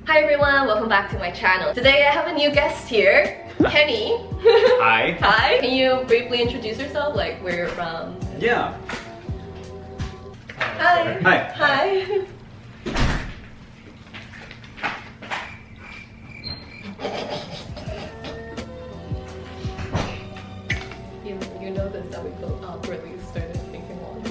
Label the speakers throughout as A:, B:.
A: Hi everyone, welcome back to my channel. Today I have a new guest here, Kenny.
B: Hi.
A: Hi. Can you briefly introduce yourself, like where you're from?
B: Yeah.
A: Hi.
B: Hi.
A: Hi. You noticed that we both awkwardly started thinking one.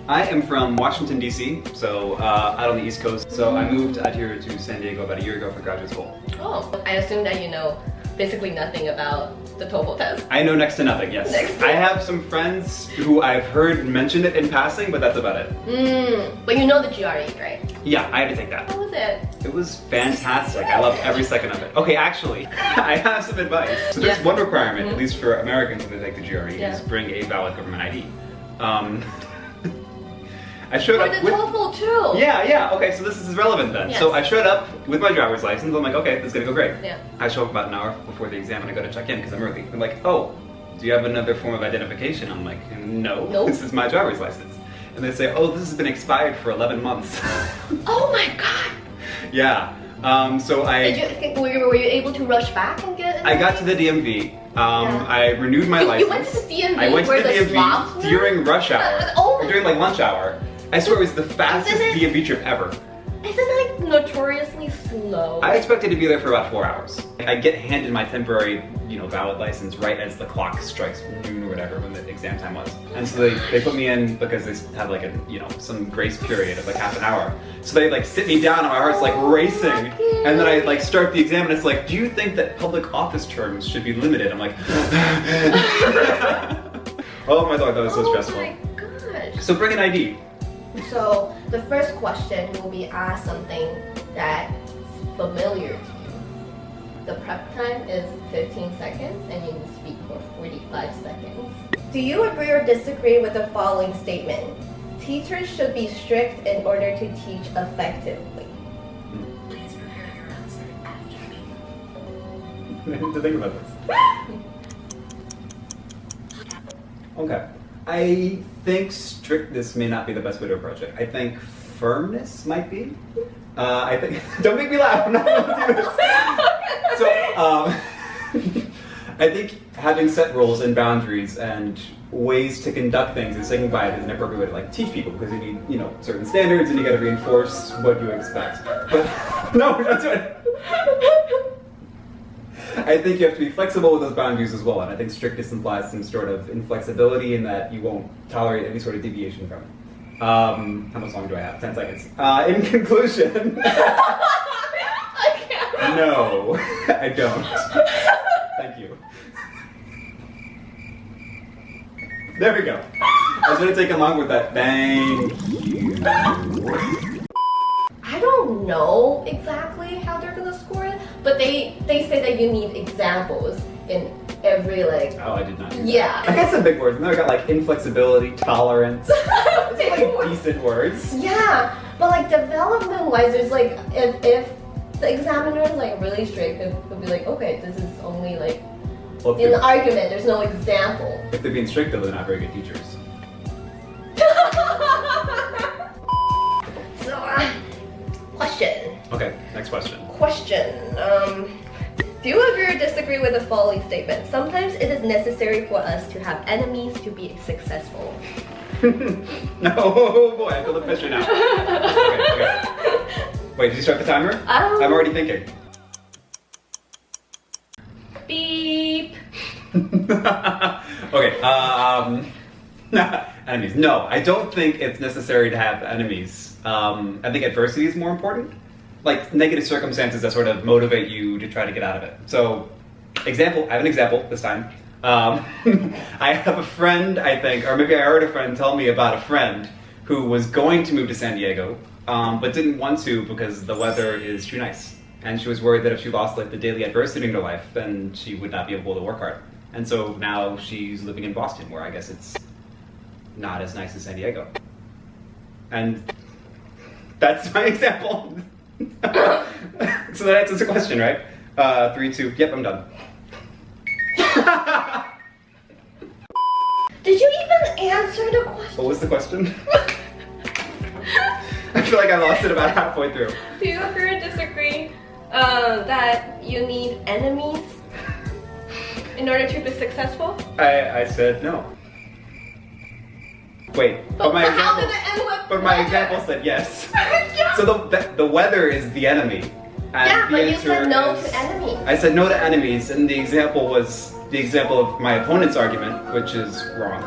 B: I am from Washington, D.C., so out on the East Coast. So I moved out here to San Diego about a year ago for graduate school.
A: Oh, I assume that you know basically nothing about the TOEFL test.
B: I know next to nothing, yes. I have some friends who I've heard mention it in passing, but that's about it.
A: But you know the GRE, right?
B: Yeah, I had to take that.
A: How was it?
B: It was fantastic. I loved every second of it. Okay, actually, I have some advice. So there's one requirement, at least for Americans when they take the GRE, is bring a valid government ID. I showed up
A: with the TOEFL too.
B: Yeah. Okay, so this is relevant then.
A: Yes.
B: So I showed up with my driver's license. I'm like, okay, this is gonna go great.
A: Yeah.
B: I show up about an hour before the exam and I go to check in because I'm early. I'm like, oh, do you have another form of identification? I'm like, no.
A: Nope.
B: This is my driver's license. And they say, oh, this has been expired for 11 months.
A: Oh my god.
B: Yeah. So
A: were you able to rush back and get it?
B: I got to the DMV. I renewed my license.
A: You went to the DMV
B: I went to
A: where
B: the DMV
A: slobs were?
B: during rush hour.
A: Oh.
B: During like lunch hour. I swear it was the fastest DMV trip ever.
A: Isn't it like notoriously slow?
B: I expected to be there for about 4 hours. I get handed my temporary, valid license right as the clock strikes noon or whatever when the exam time was. And so they put me in because they have like a, some grace period of like half an hour. So they like sit me down and my heart's like racing. And then I like start the exam and it's like, do you think that public office terms should be limited? I'm like, oh my god, that was so stressful.
A: Oh my gosh.
B: So bring an ID.
A: So the first question will be ask something that's familiar to you. The prep time is 15 seconds and you can speak for 45 seconds. Do you agree or disagree with the following statement? Teachers should be strict in order to teach effectively. Please prepare your answer after me.
B: I need to think about this. Okay. I think strictness may not be the best way to approach it. I think firmness might be. I think, don't make me laugh, I'm not gonna do this. So, I think having set rules and boundaries and ways to conduct things and sticking by it is an appropriate way to like teach people because you need, certain standards and you gotta reinforce what you expect. But, no, we're not doing it. I think you have to be flexible with those boundaries as well, and I think strictness implies some sort of inflexibility in that you won't tolerate any sort of deviation from it. How much longer do I have? 10 seconds. In conclusion,
A: I can't.
B: No, I don't. Thank you. There we go. I was going to take along with that. Thank you.
A: I don't know exactly how they're gonna score it, but they say that you need examples in every like.
B: Oh, I did not do that.
A: Yeah.
B: I got some big words, and then I got like inflexibility, tolerance. Those are like decent words.
A: Yeah, but like development-wise, there's like if the examiner is like really strict, it'll be like, okay, this is only like in the argument. There's no example.
B: If they're being strict, though, they're not very good teachers.
A: So, question.
B: Okay, next question.
A: Do you agree or disagree with the following statement? Sometimes it is necessary for us to have enemies to be successful.
B: No, boy, I feel the pressure now. Okay. Wait, did you start the timer? I'm already thinking.
A: Beep.
B: Okay, enemies. No, I don't think it's necessary to have enemies. I think adversity is more important. Like negative circumstances that sort of motivate you to try to get out of it. So, I have an example this time. I have a friend, I think, or maybe I heard a friend tell me about a friend who was going to move to San Diego, but didn't want to because the weather is too nice. And she was worried that if she lost like the daily adversity in her life, then she would not be able to work hard. And so now she's living in Boston, where I guess it's not as nice as San Diego. And that's my example. So that answers the question, right? 3, 2, yep, I'm done.
A: Did you even answer the question?
B: What was the question? I feel like I lost it about halfway through.
A: Do you agree or disagree that you need enemies in order to be successful?
B: I said no. Wait, but my
A: how
B: example,
A: did it end with
B: but my
A: weather?
B: example said yes.
A: Yeah.
B: So the weather is the enemy. And
A: Yeah,
B: the
A: but you
B: answer
A: said no
B: is-
A: to enemies.
B: I said no to enemies, and the example was the example of my opponent's argument, which is wrong.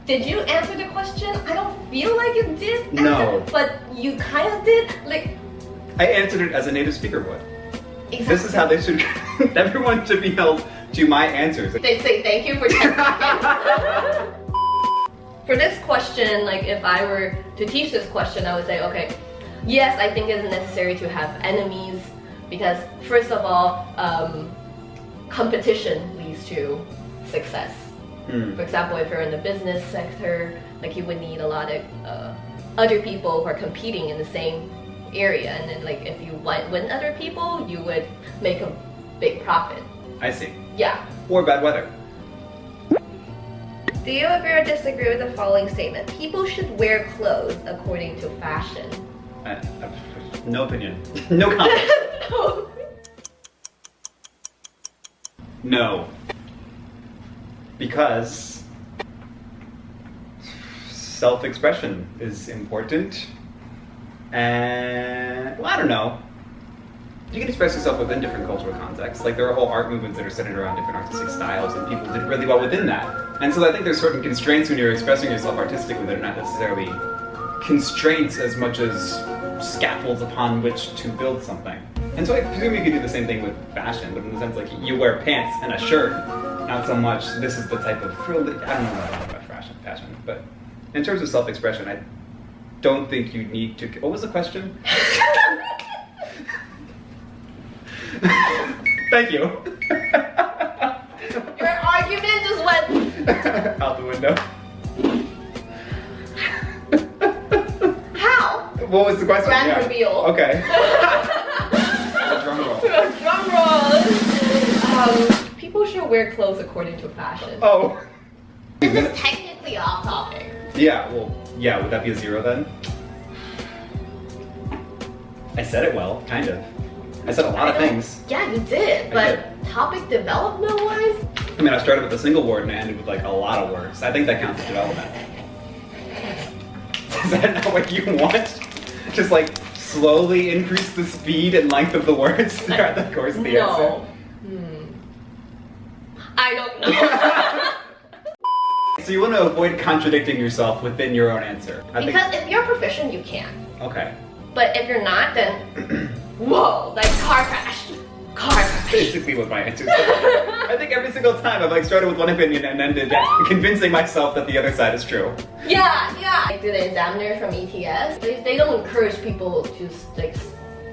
A: Did you answer the question? I don't feel like you did.
B: No.
A: But you kind of did. Like,
B: I answered it as a native speaker would.
A: exactly.
B: This is how they should. Everyone should be held to my answers.
A: They say thank you for 10 seconds. For this question, like if I were to teach this question, I would say, okay, yes, I think it's necessary to have enemies because first of all, competition leads to success. For example, if you're in the business sector, like you would need a lot of other people who are competing in the same area, and then like if you win other people, you would make a big profit.
B: I see.
A: Yeah.
B: Or bad weather.
A: Do you agree or disagree with the following statement? People should wear clothes according to fashion.
B: No opinion. No comment.
A: No.
B: No. Because self-expression is important, and well, I don't know. You can express yourself within different cultural contexts. Like there are whole art movements that are centered around different artistic styles, and people did really well within that. And so I think there's certain constraints when you're expressing yourself artistically that are not necessarily constraints as much as scaffolds upon which to build something. And so I presume you could do the same thing with fashion, but in the sense like you wear pants and a shirt, not so much this is the type of frill that, I don't know about fashion, but in terms of self-expression, I don't think you need to, what was the question? Thank you.
A: Your argument just went
B: out the window.
A: how?
B: What was the question?
A: Grand reveal.
B: Okay. Drum roll.
A: Drum roll. People should wear clothes according to fashion.
B: Oh.
A: This is technically off topic.
B: Yeah, well, yeah, would that be a 0 then? I said it well, kind of. I said a lot of things.
A: Yeah, you did, but topic development wise?
B: I mean, I started with a single word and I ended with like a lot of words. I think that counts as development. Is that not what you want? Just like slowly increase the speed and length of the words throughout the course of the answer?
A: No. I don't know.
B: So you want to avoid contradicting yourself within your own answer.
A: Because if you're proficient, you can.
B: Okay.
A: But if you're not, then whoa, like car crash. Car crash.
B: Basically what my answer is. I think every single time I've like started with one opinion and ended convincing myself that the other side is true.
A: Yeah. Like the examiner from ETS, they don't encourage people to like,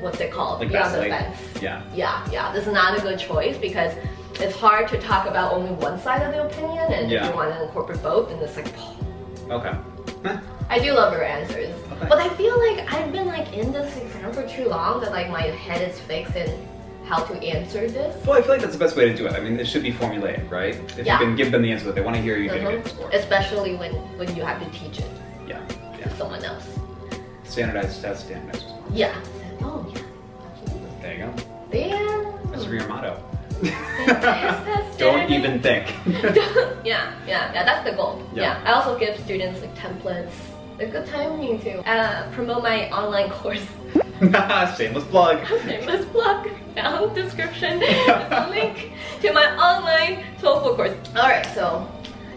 A: what's it called?
B: Like
A: be on the
B: vacillate.
A: fence.
B: Yeah.
A: This is not a good choice because it's hard to talk about only one side of the opinion, and if you want to incorporate both, then it's like,
B: Okay.
A: I do love your answers.
B: Okay.
A: But I feel like I've been like in this exam for too long that like my head is fixed in how to answer this.
B: Well, I feel like that's the best way to do it. I mean, it should be formulaic, right? If you can give them the answer that they want to hear, you get a good score.
A: Especially when you have to teach it
B: Yeah.
A: to someone else.
B: Standardized test, standardized response.
A: Yeah. Oh yeah. Absolutely.
B: There you go.
A: There.
B: That's your motto.
A: Don't
B: even think.
A: Yeah, that's the goal.
B: Yeah.
A: I also give students like templates. A good timing to promote my online course.
B: Shameless plug.
A: Shameless plug. Down description. There's a link to my online TOEFL course. Alright, so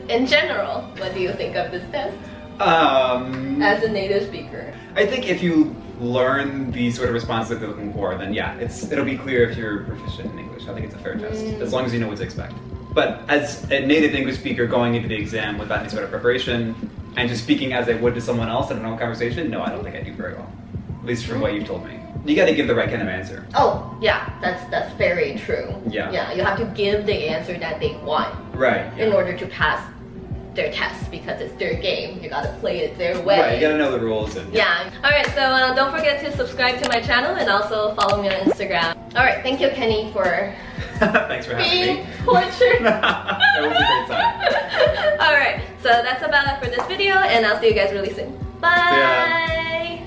A: in general, what do you think of this test? As a native speaker.
B: I think if you learn the sort of response that they're looking for, then yeah, it'll be clear if you're proficient in English. I think it's a fair test, as long as you know what to expect. But as a native English speaker going into the exam without any sort of preparation, and just speaking as I would to someone else in a normal conversation, no, I don't think I do very well. At least from what you've told me. You gotta give the right kind of answer.
A: Oh, yeah, that's very true.
B: Yeah,
A: you have to give the answer that they want.
B: Right.
A: In order to pass their test, because it's their game. You gotta play it their way.
B: Right, you gotta know the rules. And
A: yeah. Alright, so don't forget to subscribe to my channel and also follow me on Instagram. Alright, thank you, Kenny, for
B: Thanks for having
A: Being
B: me.
A: tortured.
B: That was a great time.
A: Alright, so that's about it for this video, and I'll see you guys really soon. Bye!